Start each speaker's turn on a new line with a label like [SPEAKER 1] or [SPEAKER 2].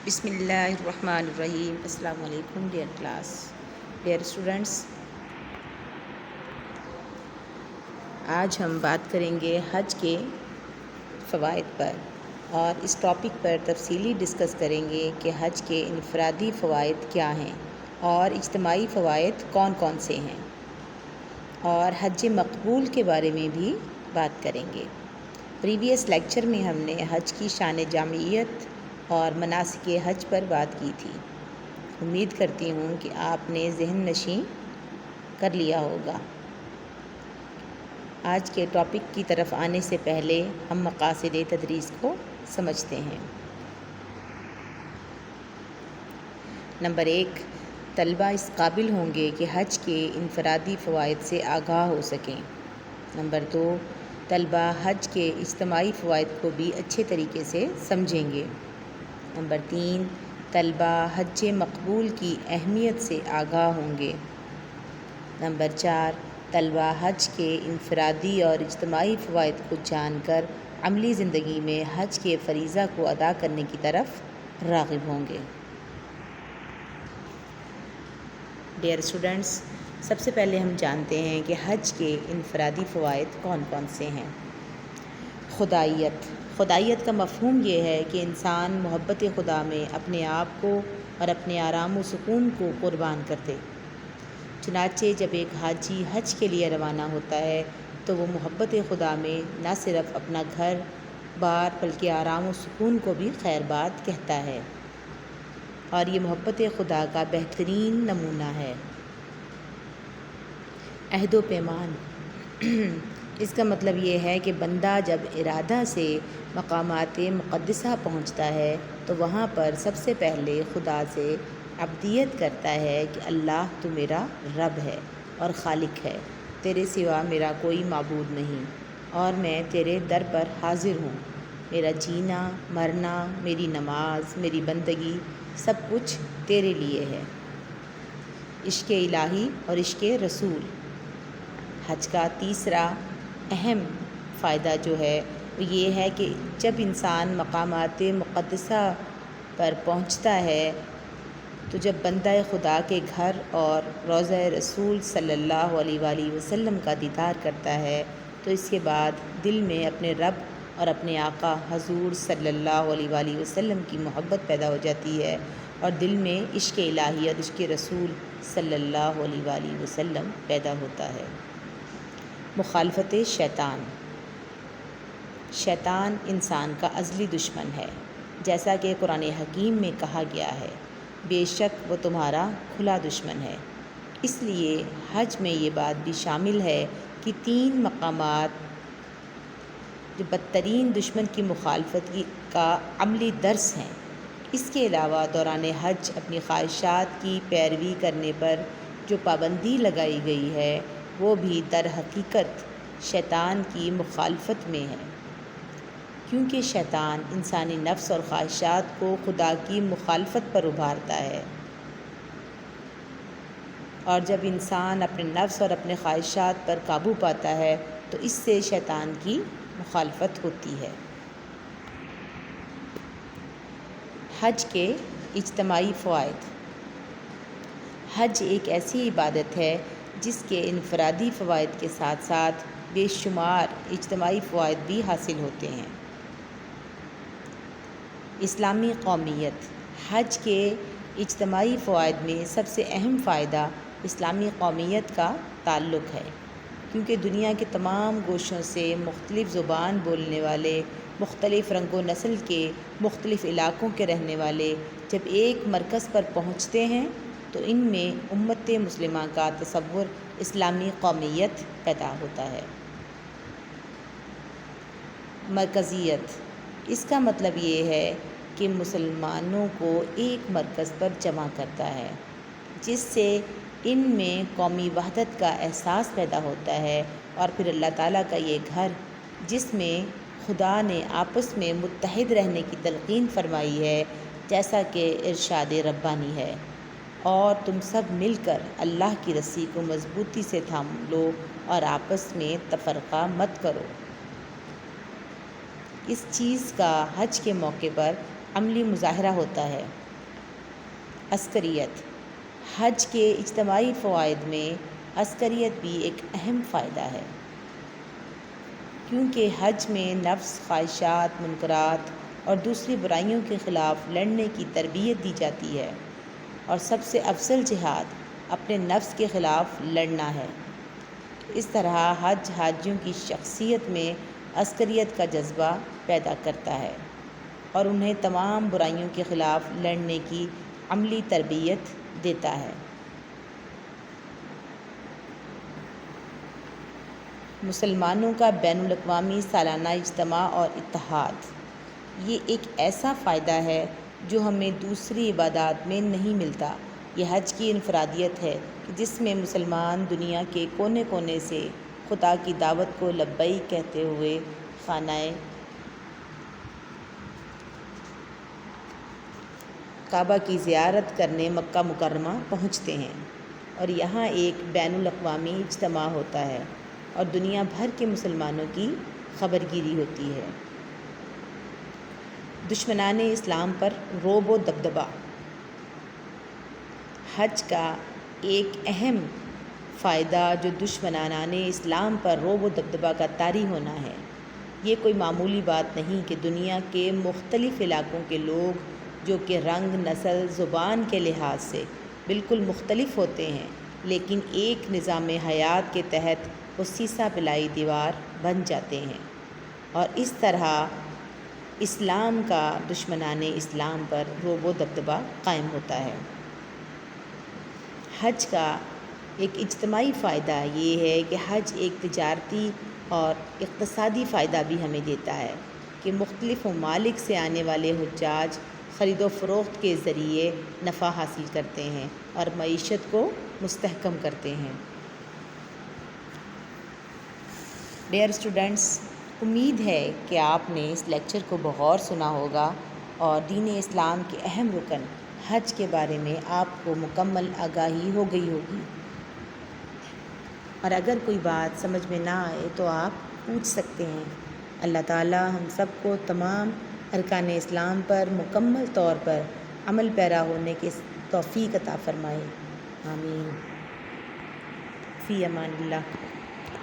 [SPEAKER 1] بسم اللہ الرحمن الرحیم۔ السلام علیکم ڈیئر کلاس، ڈیئر اسٹوڈنٹس۔ آج ہم بات کریں گے حج کے فوائد پر، اور اس ٹاپک پر تفصیلی ڈسکس کریں گے کہ حج کے انفرادی فوائد کیا ہیں اور اجتماعی فوائد کون کون سے ہیں، اور حج مقبول کے بارے میں بھی بات کریں گے۔ پریویس لیکچر میں ہم نے حج کی شان جامعیت اور مناسک حج پر بات کی تھی۔ امید کرتی ہوں کہ آپ نے ذہن نشین کر لیا ہوگا۔ آج کے ٹاپک کی طرف آنے سے پہلے ہم مقاصد تدریس کو سمجھتے ہیں۔ نمبر 1، طلبہ اس قابل ہوں گے کہ حج کے انفرادی فوائد سے آگاہ ہو سکیں۔ نمبر 2، طلبہ حج کے اجتماعی فوائد کو بھی اچھے طریقے سے سمجھیں گے۔ نمبر 3، طلبہ حج مقبول کی اہمیت سے آگاہ ہوں گے۔ نمبر 4، طلبہ حج کے انفرادی اور اجتماعی فوائد کو جان کر عملی زندگی میں حج کے فریضہ کو ادا کرنے کی طرف راغب ہوں گے۔ ڈیئر اسٹوڈنٹس، سب سے پہلے ہم جانتے ہیں کہ حج کے انفرادی فوائد کون کون سے ہیں۔ خدائیت کا مفہوم یہ ہے کہ انسان محبت خدا میں اپنے آپ کو اور اپنے آرام و سکون کو قربان کر دے۔ چنانچہ جب ایک حاجی حج کے لیے روانہ ہوتا ہے تو وہ محبت خدا میں نہ صرف اپنا گھر بار بلکہ آرام و سکون کو بھی خیر باد کہتا ہے، اور یہ محبت خدا کا بہترین نمونہ ہے۔ عہد و پیمان، اس کا مطلب یہ ہے کہ بندہ جب ارادہ سے مقامات مقدسہ پہنچتا ہے تو وہاں پر سب سے پہلے خدا سے عبدیت کرتا ہے کہ اللہ تو میرا رب ہے اور خالق ہے، تیرے سوا میرا کوئی معبود نہیں، اور میں تیرے در پر حاضر ہوں۔ میرا جینا، مرنا، میری نماز، میری بندگی سب کچھ تیرے لیے ہے۔ عشق الہی اور عشق رسول۔ حج کا تیسرا اہم فائدہ جو ہے وہ یہ ہے کہ جب انسان مقامات مقدسہ پر پہنچتا ہے تو جب بندہ خدا کے گھر اور روضہ رسول صلی اللہ علیہ وآلہ وسلم کا دیدار کرتا ہے تو اس کے بعد دل میں اپنے رب اور اپنے آقا حضور صلی اللہ علیہ وآلہ وسلم کی محبت پیدا ہو جاتی ہے، اور دل میں عشق الہی اور عشق رسول صلی اللہ علیہ وآلہ وسلم پیدا ہوتا ہے۔ مخالفت شیطان۔ شیطان انسان کا ازلی دشمن ہے، جیسا کہ قرآن حکیم میں کہا گیا ہے، بے شک وہ تمہارا کھلا دشمن ہے۔ اس لیے حج میں یہ بات بھی شامل ہے کہ 3 مقامات جو بدترین دشمن کی مخالفت کا عملی درس ہیں۔ اس کے علاوہ دوران حج اپنی خواہشات کی پیروی کرنے پر جو پابندی لگائی گئی ہے وہ بھی در حقیقت شیطان کی مخالفت میں ہے، کیونکہ شیطان انسانی نفس اور خواہشات کو خدا کی مخالفت پر ابھارتا ہے، اور جب انسان اپنے نفس اور اپنے خواہشات پر قابو پاتا ہے تو اس سے شیطان کی مخالفت ہوتی ہے۔ حج کے اجتماعی فوائد۔ حج ایک ایسی عبادت ہے جس کے انفرادی فوائد کے ساتھ ساتھ بے شمار اجتماعی فوائد بھی حاصل ہوتے ہیں۔ اسلامی قومیت۔ حج کے اجتماعی فوائد میں سب سے اہم فائدہ اسلامی قومیت کا تعلق ہے، کیونکہ دنیا کے تمام گوشوں سے مختلف زبان بولنے والے، مختلف رنگ و نسل کے مختلف علاقوں کے رہنے والے جب ایک مرکز پر پہنچتے ہیں تو ان میں امت مسلمہ کا تصور اسلامی قومیت پیدا ہوتا ہے۔ مرکزیت۔ اس کا مطلب یہ ہے کہ مسلمانوں کو ایک مرکز پر جمع کرتا ہے، جس سے ان میں قومی وحدت کا احساس پیدا ہوتا ہے، اور پھر اللہ تعالیٰ کا یہ گھر جس میں خدا نے آپس میں متحد رہنے کی تلقین فرمائی ہے، جیسا کہ ارشاد ربانی ہے، اور تم سب مل کر اللہ کی رسی کو مضبوطی سے تھام لو اور آپس میں تفرقہ مت کرو۔ اس چیز کا حج کے موقع پر عملی مظاہرہ ہوتا ہے۔ عسکریت۔ حج کے اجتماعی فوائد میں عسکریت بھی ایک اہم فائدہ ہے، کیونکہ حج میں نفس، خواہشات، منکرات اور دوسری برائیوں کے خلاف لڑنے کی تربیت دی جاتی ہے، اور سب سے افضل جہاد اپنے نفس کے خلاف لڑنا ہے۔ اس طرح حج حاجیوں کی شخصیت میں عسکریت کا جذبہ پیدا کرتا ہے اور انہیں تمام برائیوں کے خلاف لڑنے کی عملی تربیت دیتا ہے۔ مسلمانوں کا بین الاقوامی سالانہ اجتماع اور اتحاد۔ یہ ایک ایسا فائدہ ہے جو ہمیں دوسری عبادات میں نہیں ملتا۔ یہ حج کی انفرادیت ہے کہ جس میں مسلمان دنیا کے کونے کونے سے خدا کی دعوت کو لبیک کہتے ہوئے خانہ کعبہ کی زیارت کرنے مکہ مکرمہ پہنچتے ہیں، اور یہاں ایک بین الاقوامی اجتماع ہوتا ہے اور دنیا بھر کے مسلمانوں کی خبرگیری ہوتی ہے۔ دشمنان اسلام پر رعب و دبدبہ۔ حج کا ایک اہم فائدہ جو دشمنان اسلام پر رعب و دبدبہ کا طاری ہونا ہے۔ یہ کوئی معمولی بات نہیں کہ دنیا کے مختلف علاقوں کے لوگ جو کہ رنگ، نسل، زبان کے لحاظ سے بالکل مختلف ہوتے ہیں، لیکن ایک نظام حیات کے تحت وہ سیسہ پلائی دیوار بن جاتے ہیں، اور اس طرح اسلام کا دشمنان اسلام پر رعب و دبدبہ قائم ہوتا ہے۔ حج کا ایک اجتماعی فائدہ یہ ہے کہ حج ایک تجارتی اور اقتصادی فائدہ بھی ہمیں دیتا ہے کہ مختلف ممالک سے آنے والے حجاج خرید و فروخت کے ذریعے نفع حاصل کرتے ہیں اور معیشت کو مستحکم کرتے ہیں۔ ڈیئر اسٹوڈنٹس، امید ہے کہ آپ نے اس لیکچر کو بغور سنا ہوگا اور دین اسلام کے اہم رکن حج کے بارے میں آپ کو مکمل آگاہی ہو گئی ہوگی، اور اگر کوئی بات سمجھ میں نہ آئے تو آپ پوچھ سکتے ہیں۔ اللہ تعالی ہم سب کو تمام ارکان اسلام پر مکمل طور پر عمل پیرا ہونے کی توفیق عطا فرمائے۔ آمین۔ فی امان اللہ۔